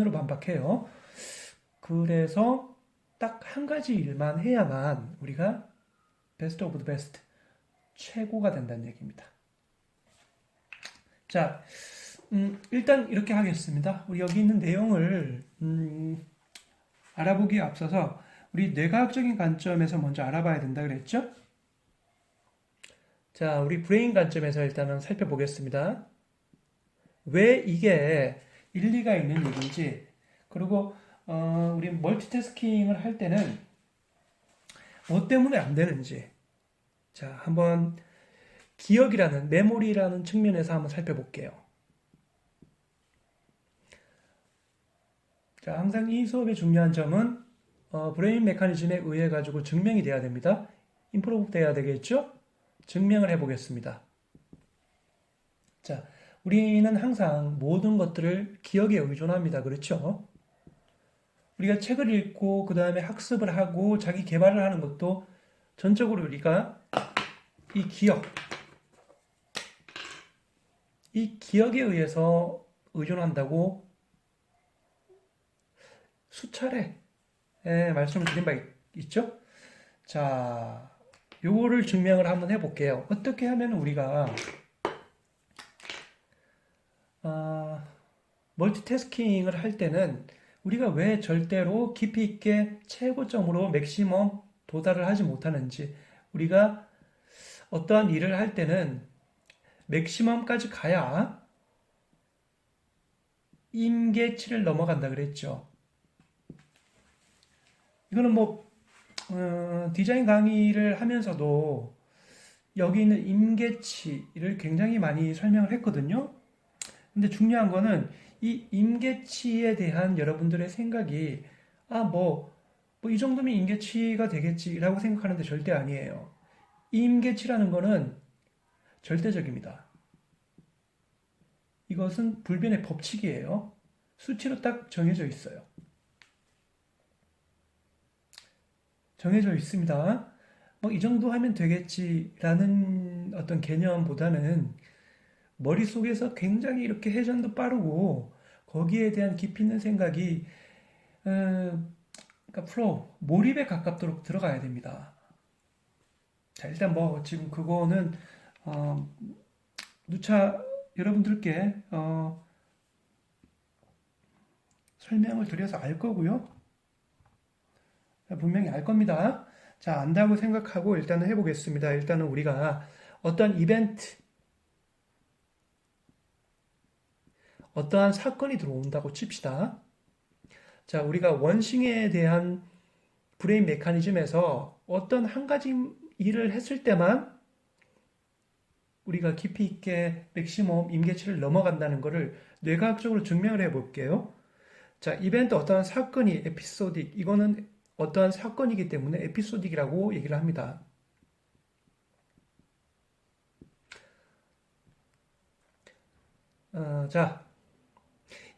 으로 반박해요. 그래서 딱 한 가지 일만 해야만 우리가 베스트 오브 더 베스트, 최고가 된다는 얘기입니다. 자, 일단 이렇게 하겠습니다. 우리 여기 있는 내용을 알아보기에 앞서서 우리 뇌과학적인 관점에서 먼저 알아봐야 된다 그랬죠? 자, 우리 브레인 관점에서 일단은 살펴보겠습니다. 왜 이게 일리가 있는 일인지, 그리고 우리 멀티태스킹을 할 때는 뭐 때문에 안 되는지, 자, 한번 기억이라는, 메모리라는 측면에서 한번 살펴볼게요. 자, 항상 이 수업의 중요한 점은 브레인 메커니즘에 의해 가지고 증명이 돼야 됩니다. 임프로브 돼야 되겠죠? 증명을 해보겠습니다. 자, 우리는 항상 모든 것들을 기억에 의존합니다. 그렇죠? 우리가 책을 읽고 그 다음에 학습을 하고 자기 개발을 하는 것도 전적으로 우리가 이 기억에 의해서 의존한다고 수차례 말씀을 드린 바 있죠? 자, 요거를 증명을 한번 해볼게요. 어떻게 하면 우리가 멀티태스킹을 할 때는 우리가 왜 절대로 깊이 있게 최고점으로 맥시멈 도달을 하지 못하는지, 우리가 어떠한 일을 할 때는 맥시멈까지 가야 임계치를 넘어간다 그랬죠. 이거는 뭐 디자인 강의를 하면서도 여기 있는 임계치를 굉장히 많이 설명을 했거든요. 근데 중요한 거는 이 임계치에 대한 여러분들의 생각이 이 정도면 임계치가 되겠지라고 생각하는데 절대 아니에요. 이 임계치라는 거는 절대적입니다. 이것은 불변의 법칙이에요. 수치로 딱 정해져 있어요. 정해져 있습니다. 뭐 이 정도 하면 되겠지라는 어떤 개념보다는 머릿속에서 굉장히 이렇게 회전도 빠르고 거기에 대한 깊이 있는 생각이 그러니까 몰입에 가깝도록 들어가야 됩니다. 자, 일단 뭐 지금 그거는 누차 여러분들께 설명을 드려서 알 거고요. 분명히 알 겁니다. 자, 안다고 생각하고 일단은 해보겠습니다. 일단은 우리가 어떤 이벤트, 어떠한 사건이 들어온다고 칩시다. 자, 우리가 원싱에 대한 브레인 메커니즘에서 어떤 한 가지 일을 했을 때만 우리가 깊이 있게 맥시멈 임계치를 넘어간다는 것을 뇌과학적으로 증명을 해 볼게요. 자, 이벤트 어떠한 사건이 에피소딕, 이거는 어떠한 사건이기 때문에 에피소딕이라고 얘기를 합니다. 자,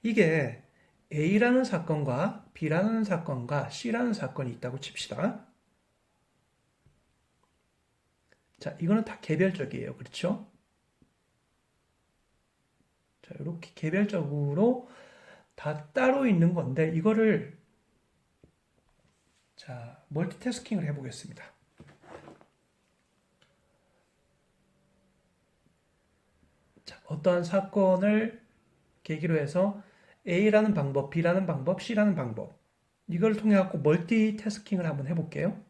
이게 A라는 사건과 B라는 사건과 C라는 사건이 있다고 칩시다. 자, 이거는 다 개별적이에요. 그렇죠? 자, 이렇게 개별적으로 다 따로 있는 건데 이거를 자, 멀티태스킹을 해보겠습니다. 자, 어떠한 사건을 계기로 해서 A라는 방법, B라는 방법, C라는 방법 이걸 통해 갖고 멀티태스킹을 한번 해볼게요.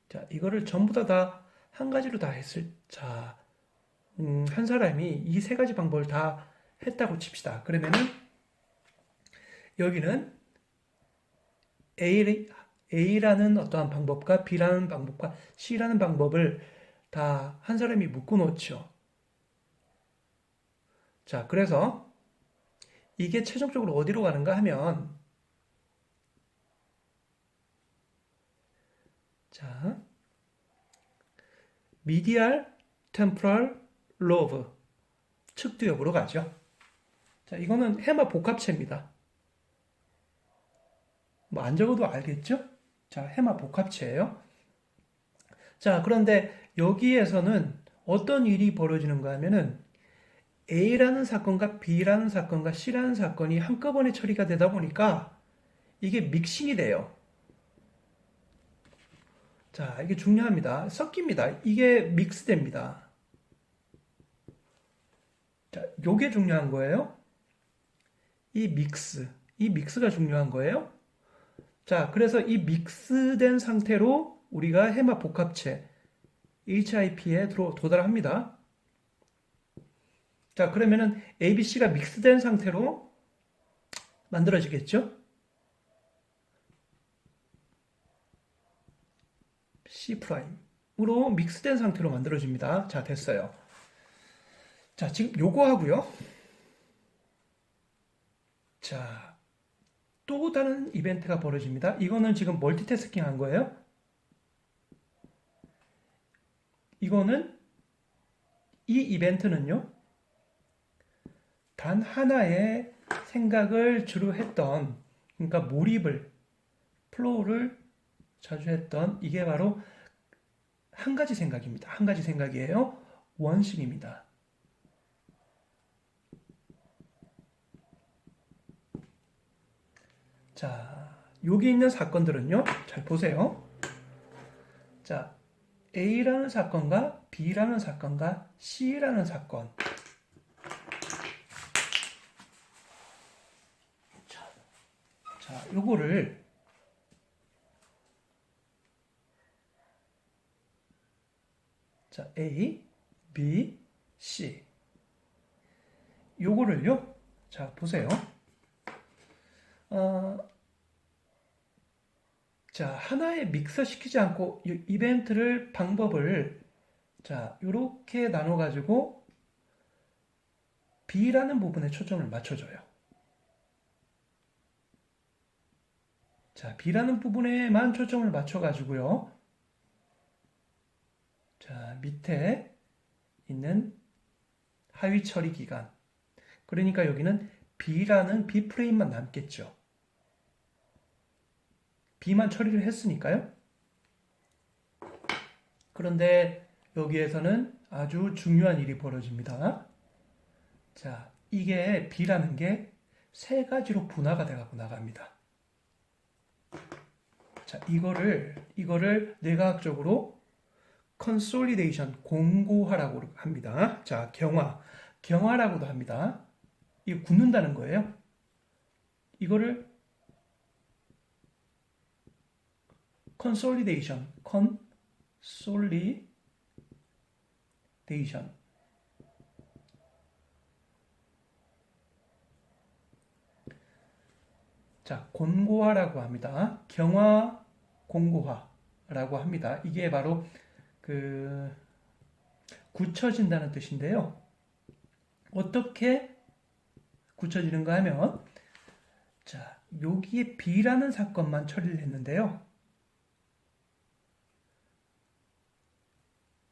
자, 이거를 전부 다 한 가지로 다 했을 자, 한 사람이 이 세 가지 방법을 다 했다고 칩시다. 그러면은 여기는 A라는 어떠한 방법과 B라는 방법과 C라는 방법을 다 한 사람이 묶어 놓죠. 자, 그래서 이게 최종적으로 어디로 가는가 하면 자, 미디알 템포럴 로브 측두엽으로 가죠. 자, 이거는 해마 복합체입니다. 뭐 안 적어도 알겠죠? 자, 해마 복합체예요. 자, 그런데 여기에서는 어떤 일이 벌어지는가 하면은 A라는 사건과 B라는 사건과 C라는 사건이 한꺼번에 처리가 되다 보니까 이게 믹싱이 돼요. 자, 이게 중요합니다. 섞입니다. 이게 믹스됩니다. 자, 요게 중요한 거예요. 이 믹스가 중요한 거예요. 자, 그래서 이 믹스된 상태로 우리가 해마 복합체 HIP에 도달합니다. 자, 그러면은 ABC가 믹스된 상태로 만들어지겠죠? C'으로 믹스된 상태로 만들어집니다. 자, 됐어요. 자, 지금 요거 하고요. 자, 또 다른 이벤트가 벌어집니다. 이거는 지금 멀티태스킹 한 거예요. 이거는 이 이벤트는요. 단 하나의 생각을 주로 했던, 그러니까 몰입을, 플로우를 자주 했던 이게 바로 한 가지 생각입니다. 한 가지 생각이에요. 원식입니다. 자, 여기 있는 사건들은요. 잘 보세요. 자, A라는 사건과 B라는 사건과 C라는 사건. 자, 요거를 자, A, B, C. 요거를요. 자, 보세요. 자, 하나에 믹서 시키지 않고 이벤트를 방법을 자, 요렇게 나눠 가지고 B라는 부분에 초점을 맞춰줘요. 자, B라는 부분에만 초점을 맞춰 가지고요. 자, 밑에 있는 하위 처리 기간. 그러니까 여기는 B라는 B 프레임만 남겠죠. B만 처리를 했으니까요. 그런데 여기에서는 아주 중요한 일이 벌어집니다. 자, 이게 B라는 게 세 가지로 분화가 돼가고 나갑니다. 자, 이거를 뇌과학적으로 컨솔리데이션, 공고화라고 합니다. 자, 경화라고도 합니다. 이거 굳는다는 거예요. 이거를 컨솔리데이션. 자, 곤고화라고 합니다. 경화, 공고화라고 합니다. 이게 바로 굳혀진다는 뜻인데요. 어떻게 굳혀지는가 하면, 자, 여기에 B라는 사건만 처리를 했는데요.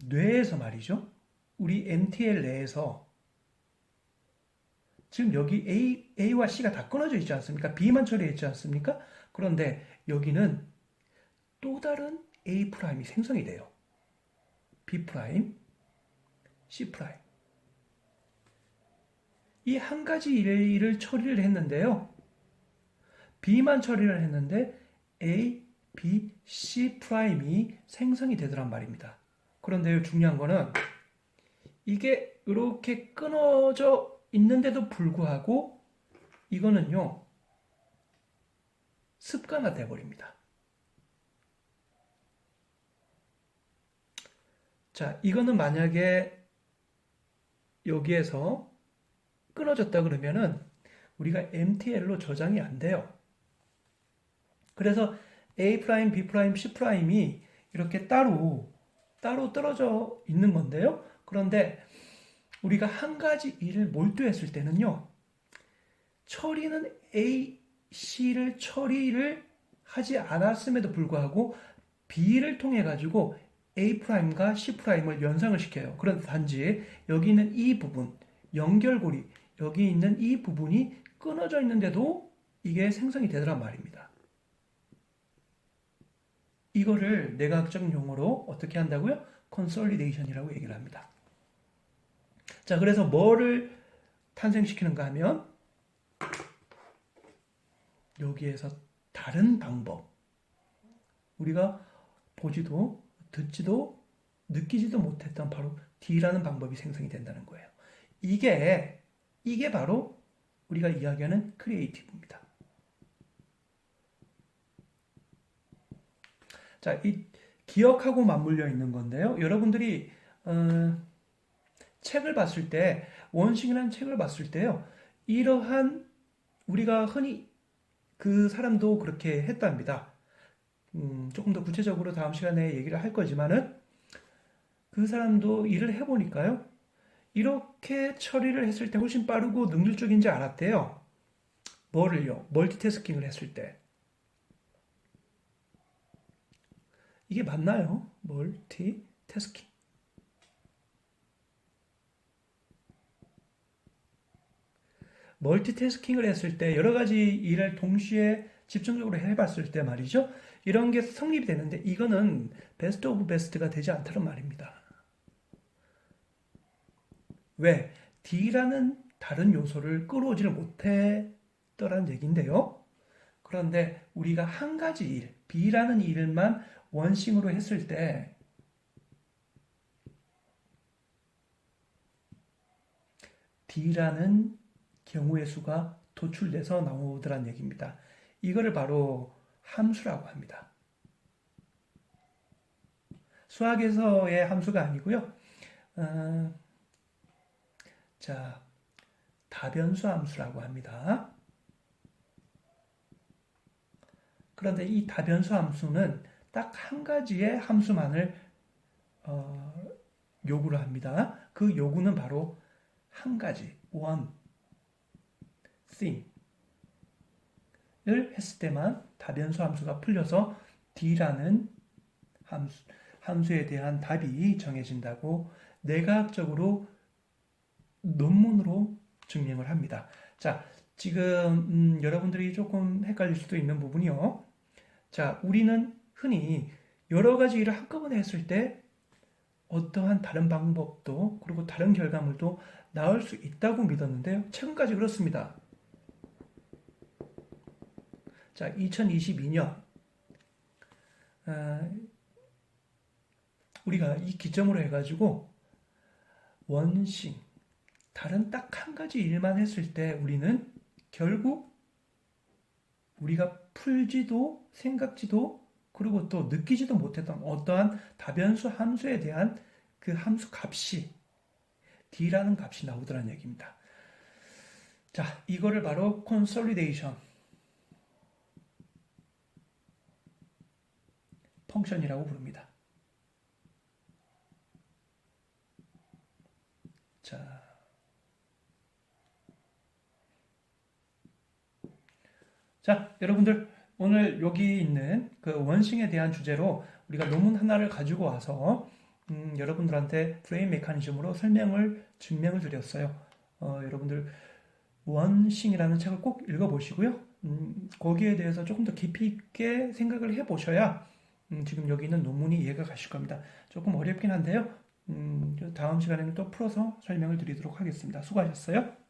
뇌에서 말이죠. 우리 MTL 내에서 지금 여기 A와 C가 다 끊어져 있지 않습니까? B만 처리했지 않습니까? 그런데 여기는 또 다른 A'이 생성이 돼요. B', C'. 이 한 가지 일을 처리를 했는데요. B만 처리를 했는데 A, B, C'이 생성이 되더란 말입니다. 그런데 중요한 거는 이게 이렇게 끊어져 있는데도 불구하고 이거는요. 습관화돼 버립니다. 자, 이거는 만약에 여기에서 끊어졌다 그러면은 우리가 MTL로 저장이 안 돼요. 그래서 A', B', C'이 이렇게 따로 떨어져 있는 건데요. 그런데 우리가 한 가지 일을 몰두했을 때는요. 처리는 A, C를 처리를 하지 않았음에도 불구하고 B를 통해 가지고 A'과 C'을 연상을 시켜요. 그런데 단지 여기 있는 이 부분, 연결고리, 여기 있는 이 부분이 끊어져 있는데도 이게 생성이 되더란 말입니다. 이거를 뇌과학적 용어로 어떻게 한다고요? 컨솔리데이션이라고 얘기를 합니다. 자, 그래서 뭐를 탄생시키는가 하면 여기에서 다른 방법, 우리가 보지도 듣지도 느끼지도 못했던 바로 D라는 방법이 생성이 된다는 거예요. 이게 바로 우리가 이야기하는 크리에이티브입니다. 자, 이 기억하고 맞물려 있는 건데요. 여러분들이 책을 봤을 때, 원싱이라는 책을 봤을 때요. 이러한 우리가 흔히 그 사람도 그렇게 했답니다. 조금 더 구체적으로 다음 시간에 얘기를 할 거지만은 그 사람도 일을 해보니까요. 이렇게 처리를 했을 때 훨씬 빠르고 능률적인지 알았대요. 뭐를요? 멀티태스킹을 했을 때. 이게 맞나요? 멀티태스킹. 멀티태스킹을 했을 때 여러 가지 일을 동시에 집중적으로 해봤을 때 말이죠. 이런 게 성립이 되는데 이거는 베스트 오브 베스트가 되지 않다는 말입니다. 왜? D라는 다른 요소를 끌어오지를 못했더라는 얘기인데요. 그런데 우리가 한 가지 일, B라는 일만 원싱으로 했을 때 D라는 경우의 수가 도출돼서 나오더란 얘기입니다. 이거를 바로 함수라고 합니다. 수학에서의 함수가 아니고요. 자, 다변수 함수라고 합니다. 그런데 이 다변수 함수는 딱 한 가지의 함수만을 요구를 합니다. 그 요구는 바로 한 가지, one thing을 했을 때만 다변수 함수가 풀려서 D라는 함수에 대한 답이 정해진다고 내과학적으로 논문으로 증명을 합니다. 자, 지금 여러분들이 조금 헷갈릴 수도 있는 부분이요. 자, 우리는 흔히 여러 가지 일을 한꺼번에 했을 때 어떠한 다른 방법도 그리고 다른 결과물도 나올 수 있다고 믿었는데요. 최근까지 그렇습니다. 자, 2022년 우리가 이 기점으로 해가지고 원싱, 다른 딱 한 가지 일만 했을 때 우리는 결국 우리가 풀지도 생각지도 그리고 또 느끼지도 못했던 어떠한 다변수 함수에 대한 그 함수 값이 D라는 값이 나오더라는 얘기입니다. 자, 이거를 바로 consolidation 펑션이라고 부릅니다. 자, 여러분들 오늘 여기 있는 그 원싱에 대한 주제로 우리가 논문 하나를 가지고 와서 여러분들한테 브레인 메커니즘으로 증명을 드렸어요. 여러분들 원싱이라는 책을 꼭 읽어보시고요. 거기에 대해서 조금 더 깊이 있게 생각을 해보셔야 지금 여기 있는 논문이 이해가 가실 겁니다. 조금 어렵긴 한데요. 다음 시간에는 또 풀어서 설명을 드리도록 하겠습니다. 수고하셨어요.